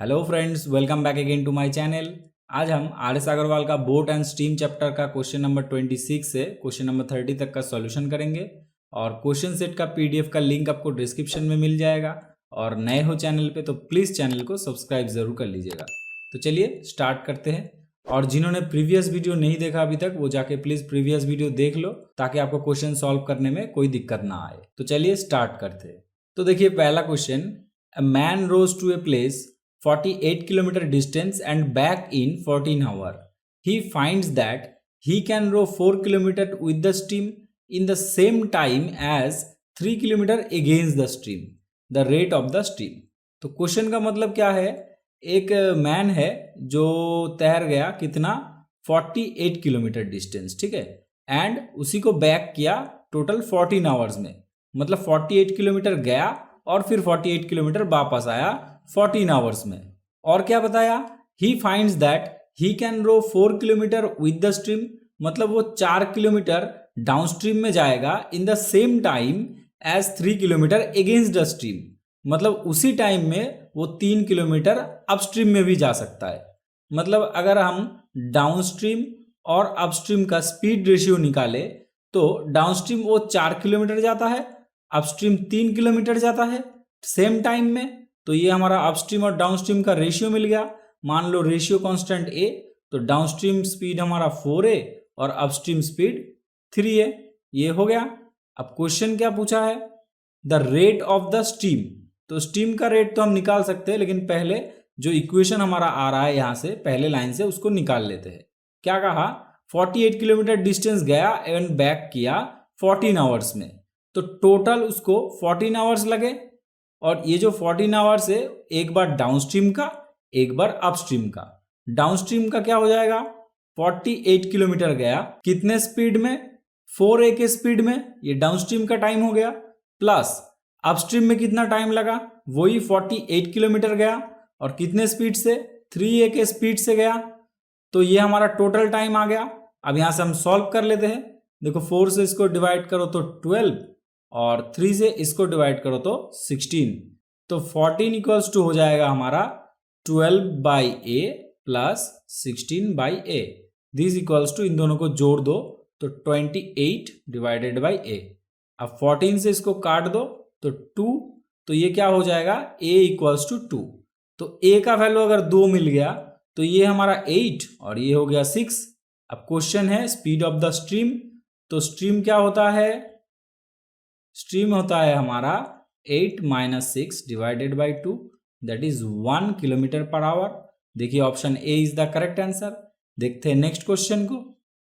Hello friends, welcome back again to my channel. आज हम R S Aggarwal का boat and stream chapter का question number 26 से question number 30 तक का सॉल्यूशन करेंगे। और क्वेश्चन सेट का पीडीएफ का लिंक आपको डिस्क्रिप्शन में मिल जाएगा। और नए हो चैनल पे तो प्लीज़ चैनल को सब्सक्राइब ज़रूर कर लीजिएगा। तो चलिए स्टार्ट करते हैं। और जिन्होंने प्रीवियस वीडियो नहीं देखा अभी तक, वो जाके प्लीज़ प्रीवियस वीडियो देख लो ताकि आपको क्वेश्चन सॉल्व करने में कोई दिक्कत ना आए। तो चलिए स्टार्ट करते हैं। तो देखिए पहला question, a man rows to a place 48 kilometer distance and back in 14 hours. He finds that he can row 4 kilometer with the stream in the same time as 3 kilometer against the stream. The rate of the stream. तो question का मतलब क्या है, एक man है जो तैर गया कितना 48 किलोमीटर डिस्टेंस, ठीक है, एंड उसी को बैक किया टोटल 14 आवर्स में। मतलब 48 किलोमीटर गया और फिर 48 किलोमीटर वापस आया 14 आवर्स में। और क्या बताया, he finds that he can row 4 kilometre with the stream, मतलब वो 4 किलोमीटर डाउन स्ट्रीम में जाएगा in the same time as 3 kilometre against the stream, मतलब उसी टाइम में वो 3 किलोमीटर अपस्ट्रीम में भी जा सकता है। मतलब अगर हम डाउन स्ट्रीम और अपस्ट्रीम का स्पीड रेशियो निकाले तो डाउन स्ट्रीम वो 4 किलोमीटर जाता है, अपस्ट्रीम 3 किलोमीटर जाता है सेम टाइम में। तो ये हमारा अपस्ट्रीम और डाउनस्ट्रीम का रेशियो मिल गया। मान लो रेशियो कांस्टेंट ए, तो डाउनस्ट्रीम स्पीड हमारा 4a और अपस्ट्रीम स्पीड 3a। ये हो गया। अब क्वेश्चन क्या पूछा है, the rate of the steam. तो स्टीम का रेट तो हम निकाल सकते हैं, लेकिन पहले जो इक्वेशन हमारा आ रहा है यहाँ से पहले लाइन से उसको निकाल लेते हैं। क्या कहा, 48 किलोमीटर डिस्टेंस गया एंड बैक किया 14 आवर्स में, तो टोटल उसको 14 आवर्स लगे। और ये जो 14 आवर्स है, एक बार डाउनस्ट्रीम का एक बार अपस्ट्रीम का। डाउनस्ट्रीम का क्या हो जाएगा, 48 किलोमीटर गया कितने स्पीड में, 4a के स्पीड में, ये डाउनस्ट्रीम का टाइम हो गया, प्लस अपस्ट्रीम में कितना टाइम लगा, वही 48 किलोमीटर गया और कितने स्पीड से, 3a के स्पीड से गया। तो ये हमारा टोटल टाइम आ गया। अब यहां से हम सॉल्व कर लेते हैं। देखो 4 से इसको डिवाइड करो तो 12 और 3 से इसको डिवाइड करो तो 16। तो 14 इक्वल्स टू हो जाएगा हमारा 12/a plus 16/a। This equals to, इन दोनों को जोड़ दो तो 28 डिवाइडेड बाई a। अब 14 से इसको काट दो तो 2, तो ये क्या हो जाएगा, a इक्वल्स टू 2। तो a का वैल्यू अगर 2 मिल गया तो ये हमारा 8 और ये हो गया 6। अब क्वेश्चन है स्पीड ऑफ द स्ट्रीम। तो स्ट्रीम क्या होता है, स्ट्रीम होता है हमारा 8 - 6 divided by 2, that is 1 kilometre per hour. देखिए option A is the correct answer. देखते हैं नेक्स्ट क्वेश्चन को।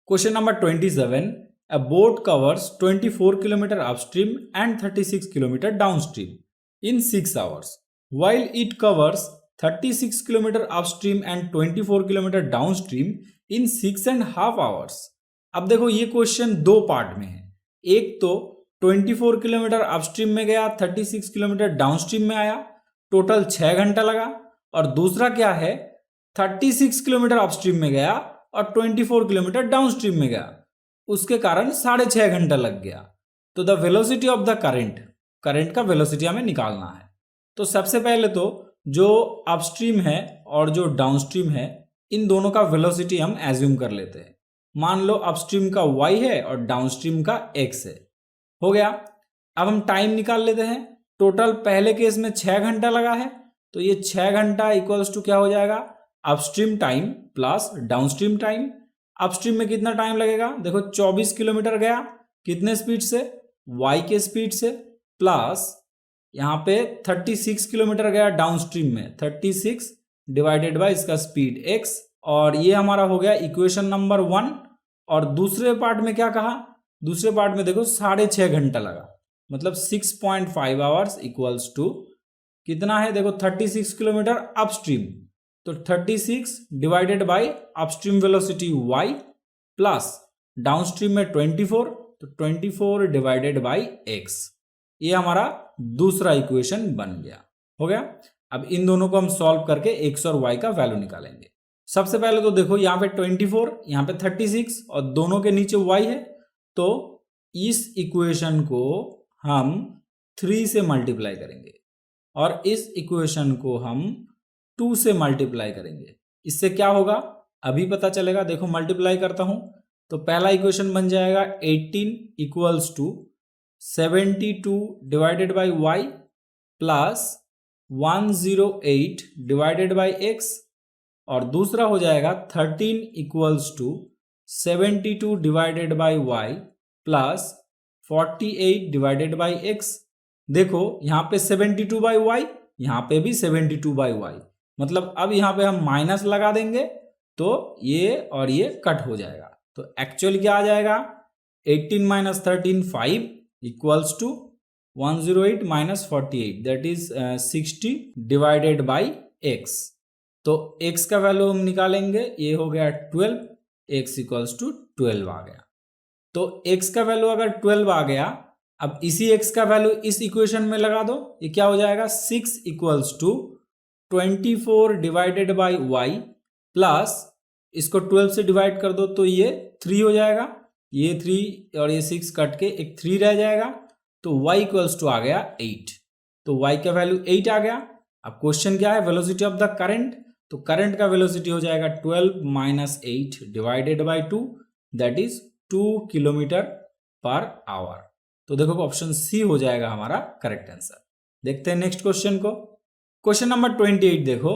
Question number 27, a boat covers 24 kilometres upstream and 36 kilometres downstream in 6 hours, while it covers 36 kilometres upstream and 24 kilometres downstream in 6.5 hours. अब देखो ये question दो part में है। एक तो 24 किलोमीटर अपस्ट्रीम में गया, 36 किलोमीटर डाउनस्ट्रीम में आया, टोटल 6 घंटा लगा। और दूसरा क्या है, 36 किलोमीटर अपस्ट्रीम में गया और 24 किलोमीटर डाउनस्ट्रीम में गया, उसके कारण 6.5 घंटा लग गया। तो the velocity of the current, current का वेलोसिटी हमें निकालना है। तो सबसे पहले तो जो अपस्ट्रीम है और जो डाउनस्ट्रीम है, इन दोनों का वेलोसिटी हम एज्यूम कर लेते हैं। मान लो अपस्ट्रीम का y है और डाउनस्ट्रीम का x है। हो गया। अब हम टाइम निकाल लेते हैं। टोटल पहले केस में 6 घंटा लगा है, तो ये 6 घंटा इक्वल्स टू क्या हो जाएगा, upstream time plus downstream time. Upstream में कितना टाइम लगेगा, देखो 24 किलोमीटर गया कितने स्पीड से, y के स्पीड से, प्लस यहाँ पे 36 किलोमीटर गया डाउनस्ट्रीम में, 36 डिवाइडेड बाय इसका स्पीड x। और ये हमारा हो गया इक्वेशन नंबर 1। और दूसरे पार्ट में क्या कहा, दूसरे पार्ट में देखो 6.5 घंटा लगा, मतलब 6.5 आवर्स इक्वल्स टू कितना है, देखो 36 किलोमीटर अपस्ट्रीम, तो 36 divided by upstream velocity y plus downstream में 24, तो 24 डिवाइडेड बाय x। ये हमारा दूसरा इक्वेशन बन गया। हो गया। अब इन दोनों को हम सॉल्व करके x और y का वैल्यू निकालेंगे। सबसे पहले तो देखो यहाँ पे 24, यहाँ पे 36 और दोनों के नीचे y है, तो इस इक्वेशन को हम 3 से मल्टीप्लाई करेंगे और इस इक्वेशन को हम 2 से मल्टीप्लाई करेंगे। इससे क्या होगा अभी पता चलेगा। देखो मल्टीप्लाई करता हूं तो पहला इक्वेशन बन जाएगा 18 equals to 72 divided by y plus 108 divided by x, और दूसरा हो जाएगा 13 equals to 72 divided by y plus 48 divided by x. देखो यहाँ पे 72 बाई वाई, यहाँ पे भी 72 बाई वाई, मतलब अब यहाँ पे हम माइनस लगा देंगे तो ये और ये कट हो जाएगा। तो एक्चुअल क्या आ जाएगा 18 minus 13 5 equals to 108 minus 48 that is 60 divided by x. तो x का वैल्यू हम निकालेंगे, ये हो गया 12, x इक्वल्स टू 12 आ गया। तो x का वैल्यू अगर 12 आ गया, अब इसी x का वैल्यू इस इक्वेशन में लगा दो, ये क्या हो जाएगा 6 equals to 24 divided by y plus इसको 12 से डिवाइड कर दो तो ये 3 हो जाएगा, ये 3 और ये 6 कट के एक 3 रह जाएगा, तो y इक्वल्स टू आ गया 8। तो y का वैल्यू 8 आ गया। अब क्वेश्चन क्या है वेलोसिटी ऑफ द करंट, तो करंट का वेलोसिटी हो जाएगा 12 minus 8 divided by 2 that is 2 kilometre per our. तो देखो ऑप्शन सी हो जाएगा हमारा करेक्ट आंसर। देखते हैं नेक्स्ट क्वेश्चन को। क्वेश्चन नंबर 28 देखो,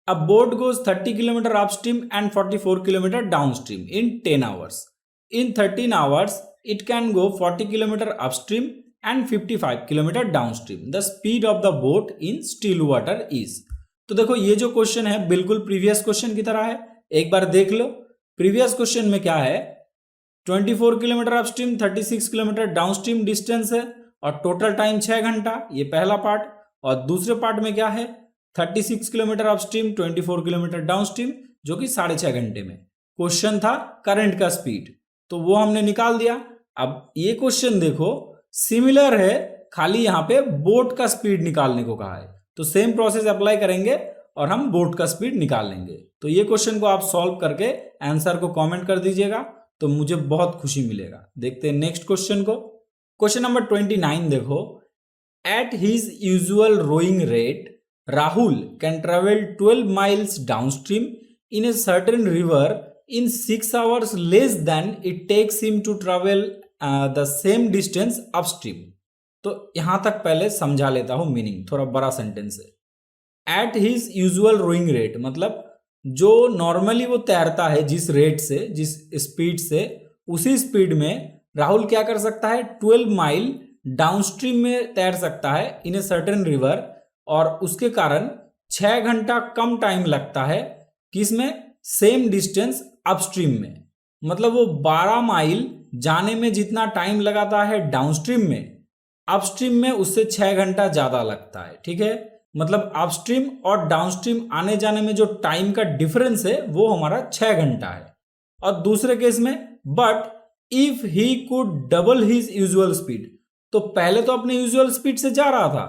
अ boat goes 30 kilometre upstream and 44 kilometre downstream in 10 hours. In 13 hours it can go 40 kilometre upstream and 55 kilometre downstream. The speed of the boat in still water is. तो देखो ये जो question है बिल्कुल previous question की तरह है, एक बार देख लो। प्रीवियस क्वेश्चन में क्या है 24 kilometres upstream 36 kilometres downstream distance है और टोटल टाइम 6 घंटा, ये पहला पार्ट। और दूसरे पार्ट में क्या है 36 किलोमीटर अपस्ट्रीम 24 किलोमीटर डाउनस्ट्रीम जो कि 6.5 घंटे में। क्वेश्चन था करंट का स्पीड, तो वो हमने निकाल दिया। अब ये क्वेश्चन देखो सिमिलर है, खाली यहाँ पे बोट का स्पीड निकालने को कहा है, तो सेम प्रोसेस अप्लाई करेंगे और हम बोट का स्पीड निकाल लेंगे। तो ये क्वेश्चन को आप सॉल्व करके आंसर को कमेंट कर दीजिएगा तो मुझे बहुत खुशी मिलेगा। देखते हैं नेक्स्ट क्वेश्चन को। क्वेश्चन नंबर 29 देखो, at his usual rowing rate Rahul can travel 12 miles downstream in a certain river in 6 hours less than it takes him to travel the same distance upstream. तो यहां तक पहले समझा लेता हूं मीनिंग, थोड़ा बड़ा सेंटेंस है। At his usual rowing rate मतलब जो नॉर्मली वो तैरता है जिस रेट से, जिस स्पीड से, उसी स्पीड में राहुल क्या कर सकता है 12 माइल डाउनस्ट्रीम में तैर सकता है इन ए सर्टेन रिवर, और उसके कारण 6 घंटा कम टाइम लगता है किसमें सेम डिस्टेंस अपस्ट्रीम में। मतलब वो 12 माइल जाने में जितना टाइम लगाता है डाउनस्ट्रीम में, अपस्ट्रीम में उससे 6 घंटा ज्यादा लगता है। ठीक है, मतलब अपस्ट्रीम और डाउनस्ट्रीम आने जाने में जो टाइम का डिफरेंस है वो हमारा 6 घंटा है। और दूसरे केस में but if he could double his usual speed, तो पहले तो अपने यूजुअल स्पीड से जा रहा था,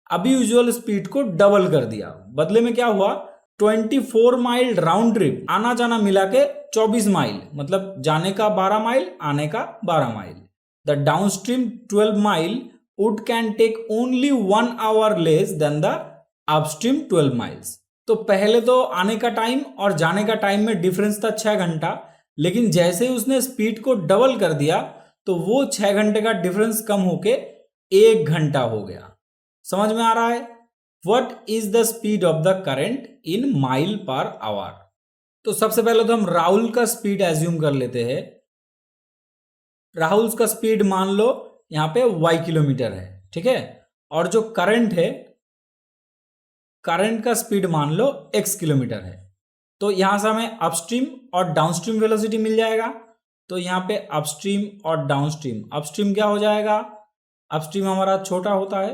अभी यूजुअल स्पीड को डबल कर दिया। बदले में क्या हुआ 24 माइल राउंड ट्रिप, आना जाना मिला के 24 माइल, मतलब जाने का 12 माइल आने का 12 mile. The downstream 12 mile would can take only 1 hour less than the upstream 12 miles। तो पहले तो आने का टाइम और जाने का टाइम में डिफरेंस था 6 घंटा, लेकिन जैसे ही उसने स्पीड को डबल कर दिया तो वो 6 घंटे का डिफरेंस कम होके 1 घंटा हो गया। समझ में आ रहा है। What is the speed of the current in mile per hour. तो सबसे पहले तो हम राहुल का स्पीड एज्यूम कर लेते हैं। राहुल का स्पीड मान लो यहां पे y किलोमीटर है, ठीक है, और जो करंट है, करंट का स्पीड मान लो x किलोमीटर है। तो यहां से हमें अपस्ट्रीम और डाउनस्ट्रीम वेलोसिटी मिल जाएगा। तो यहां पे अपस्ट्रीम और डाउनस्ट्रीम, अपस्ट्रीम क्या हो जाएगा, अपस्ट्रीम हमारा छोटा होता है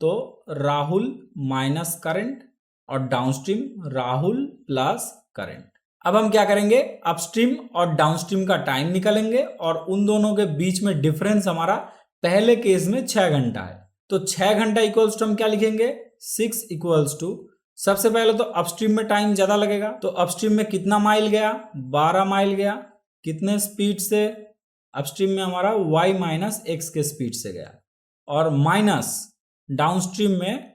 तो राहुल माइनस करंट, और डाउनस्ट्रीम राहुल प्लस करंट। अब हम क्या करेंगे अपस्ट्रीम और डाउनस्ट्रीम का टाइम निकालेंगे और उन दोनों के बीच में डिफरेंस हमारा पहले केस में 6 घंटा है, तो 6 घंटा इक्वल्स टू हम क्या लिखेंगे 6 इक्वल्स टू, सबसे पहले तो अपस्ट्रीम में टाइम ज्यादा लगेगा, तो अपस्ट्रीम में कितना माइल गया 12 माइल गया, कितने स्पीड से, अपस्ट्रीम में हमारा y माइनस एक्स के स्पीड से गया, और माइनस डाउनस्ट्रीम में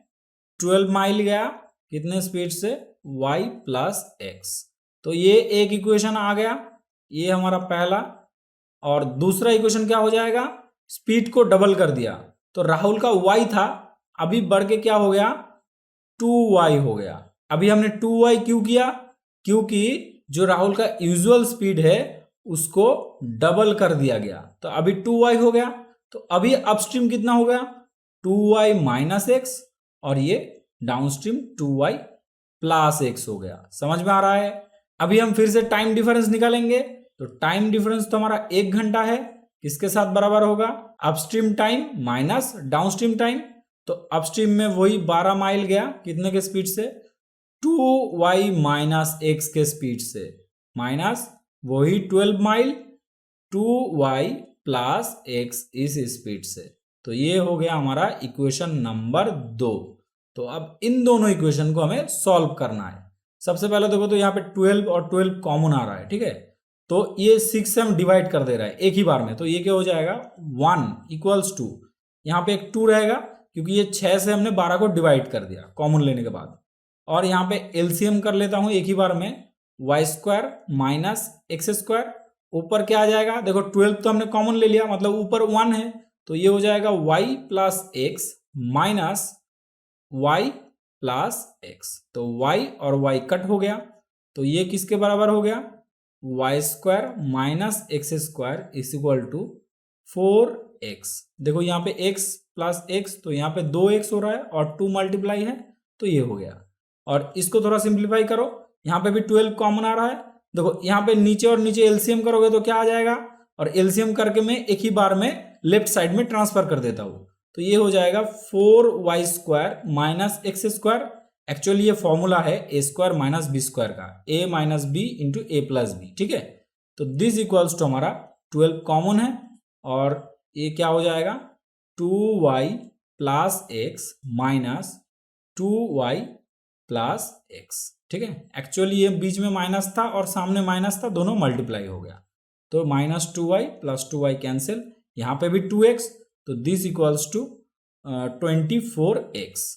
12 माइल गया कितने स्पीड से y प्लस एक्स। तो ये एक इक्वेशन आ गया, ये हमारा पहला। और दूसरा इक्वेशन क्या हो जाएगा, स्पीड को डबल कर दिया, तो राहुल का y था, अभी बढ़ के क्या हो गया 2y हो गया। अभी हमने 2y क्यों किया, क्योंकि जो राहुल का यूजुअल स्पीड है उसको डबल कर दिया गया, तो अभी 2y हो गया। तो अभी अपस्ट्रीम कितना हो गया 2y माइनस एक्स, और ये डाउनस्ट्रीम 2y प्लस एक्स हो गया। समझ में आ रहा है। अभी हम फिर से टाइम डिफरेंस निकालेंगे, तो टाइम डिफरेंस तो हमारा 1 घंटा है, किसके साथ बराबर होगा, upstream time minus downstream time. तो अपस्ट्रीम में वही 12 माइल गया, कितने के स्पीड से 2y माइनस एक्स के स्पीड से, माइनस वही 12 माइल 2y प्लस एक्स इस स्पीड से। तो ये हो गया हमारा इक्वेशन नंबर 2। तो अब इन दोनों इक्वेशन को हमें सॉल्व करना है। सबसे पहले देखो तो यहाँ पे 12 और 12 कॉमन आ रहा है, ठीक है। तो ये 6 से हम डिवाइड कर दे रहा है एक ही बार में, तो ये क्या हो जाएगा 1 इक्वल्स टू, यहाँ पे एक 2 रहेगा क्योंकि ये 6 से हमने 12 को डिवाइड कर दिया कॉमन लेने के बाद। और यहाँ पे एलसीएम कर लेता हूं एक ही बार में, y square minus x square, ऊपर क्या आ जाएगा, देखो 12 तो हमने कॉमन ले लिया, मतलब ऊपर 1 है, तो ये हो जाएगा y plus x minus y plus x. तो y और y कट हो गया, तो ये किसके बराबर हो गया y square minus x square is equal to 4x। देखो यहाँ पे x प्लस एक्स, तो यहाँ पे 2x हो रहा है और 2 मल्टीप्लाई है, तो ये हो गया। और इसको थोड़ा सिंप्लीफाई करो, यहाँ पे भी 12 कॉमन आ रहा है, देखो यहाँ पे नीचे और नीचे एलसीएम करोगे तो क्या आ जाएगा, और एलसीएम करके मैं एक ही बार में लेफ्ट साइड में ट्रांसफर कर देता हूं, तो ये हो जाएगा 4y square minus x square. Actually ये फॉर्मूला है a square minus b square का, a minus b into a plus b, ठीक है। तो दिस इक्वल्स टू हमारा 12 कॉमन है, और ये क्या हो जाएगा 2y plus x minus 2y plus x, ठीक है। एक्चुअली ये बीच में माइनस था और सामने माइनस था, दोनों मल्टीप्लाई हो गया, तो minus 2y plus 2y cancel, यहाँ पे भी 2x, तो दिस इक्वल्स टू 24x।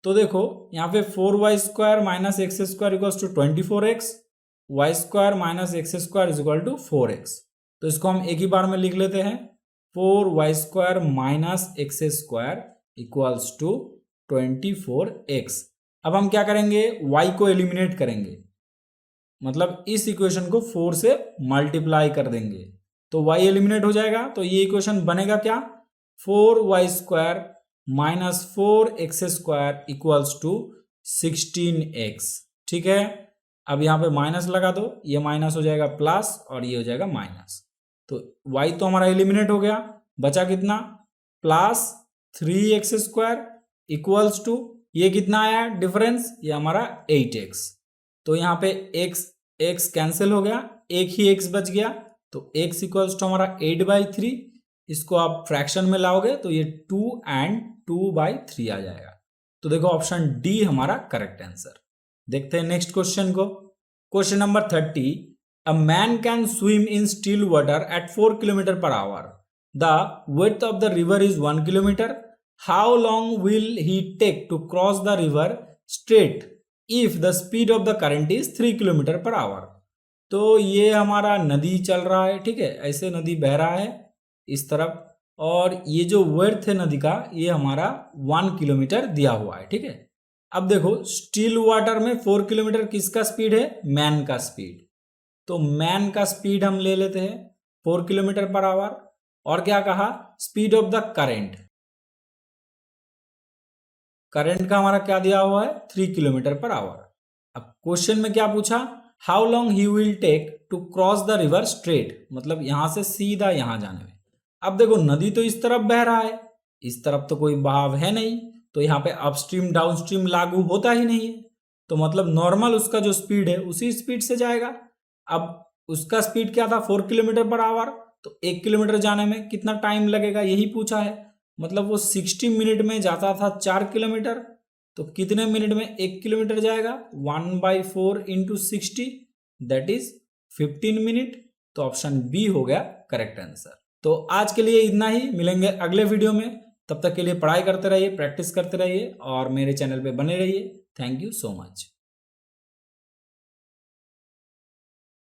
तो देखो यहाँ पे 4y square minus x square equals to 24x, y square minus x square is equal to 4x। तो इसको हम एक ही बार में लिख लेते हैं, 4y square minus x square equals to 24x। अब हम क्या करेंगे y को एलिमिनेट करेंगे, मतलब इस इक्वेशन को 4 से मल्टीप्लाई कर देंगे, तो y एलिमिनेट हो जाएगा। तो ये इक्वेशन बनेगा क्या 4y square minus 4x square equals to 16x, ठीक है। अब यहाँ पे माइनस लगा दो, ये माइनस हो जाएगा प्लस और ये हो जाएगा माइनस, तो y तो हमारा एलिमिनेट हो गया, बचा कितना plus 3x square equals to, ये कितना आया डिफरेंस, ये हमारा 8x। तो यहाँ पे x कैंसिल हो गया, एक ही x बच गया, तो x इक्वल्स टू हमारा 8/3। इसको आप फ्रैक्शन में लाओगे तो ये 2 एंड 2/3 आ जाएगा। तो देखो ऑप्शन डी हमारा करेक्ट आंसर। देखते हैं नेक्स्ट क्वेश्चन को। Question number 30, a man can swim in still water at 4 km/h। The width of the river is 1 km। How long will he take to cross the river straight if the speed of the current is 3 km/h। तो ये हमारा नदी चल रहा है, ठीक है, ऐसे नदी बह रहा है इस तरफ, और ये जो वर्थ है नदी का ये हमारा 1 किलोमीटर दिया हुआ है, ठीक है। अब देखो स्टिल वाटर में 4 किलोमीटर किसका स्पीड है, मैन का स्पीड, तो मैन का स्पीड हम ले लेते हैं 4 km/h। और क्या कहा speed of the current, current का हमारा क्या दिया हुआ है 3 km/h। अब क्वेश्चन में क्या पूछा, how long he will take to cross the river straight, मतलब यहां से सीधा यहां जाने में। अब देखो नदी तो इस तरफ बह रहा है, इस तरफ तो कोई बहाव है नहीं, तो यहाँ पे अपस्ट्रीम डाउनस्ट्रीम लागू होता ही नहीं है, तो मतलब नॉर्मल उसका जो स्पीड है उसी स्पीड से जाएगा। अब उसका स्पीड क्या था 4 km/h, तो 1 किलोमीटर जाने में कितना टाइम लगेगा यही पूछा है, मतलब वो 60 मिनट में जाता था 4 किलोमीटर, तो कितने मिनट में 1 किलोमीटर जाएगा 1/4 इंटू 60, दैट इज 15 मिनट। तो ऑप्शन बी हो गया करेक्ट आंसर। तो आज के लिए इतना ही, मिलेंगे अगले वीडियो में, तब तक के लिए पढ़ाई करते रहिए, प्रैक्टिस करते रहिए और मेरे चैनल पे बने रहिए। Thank you so much.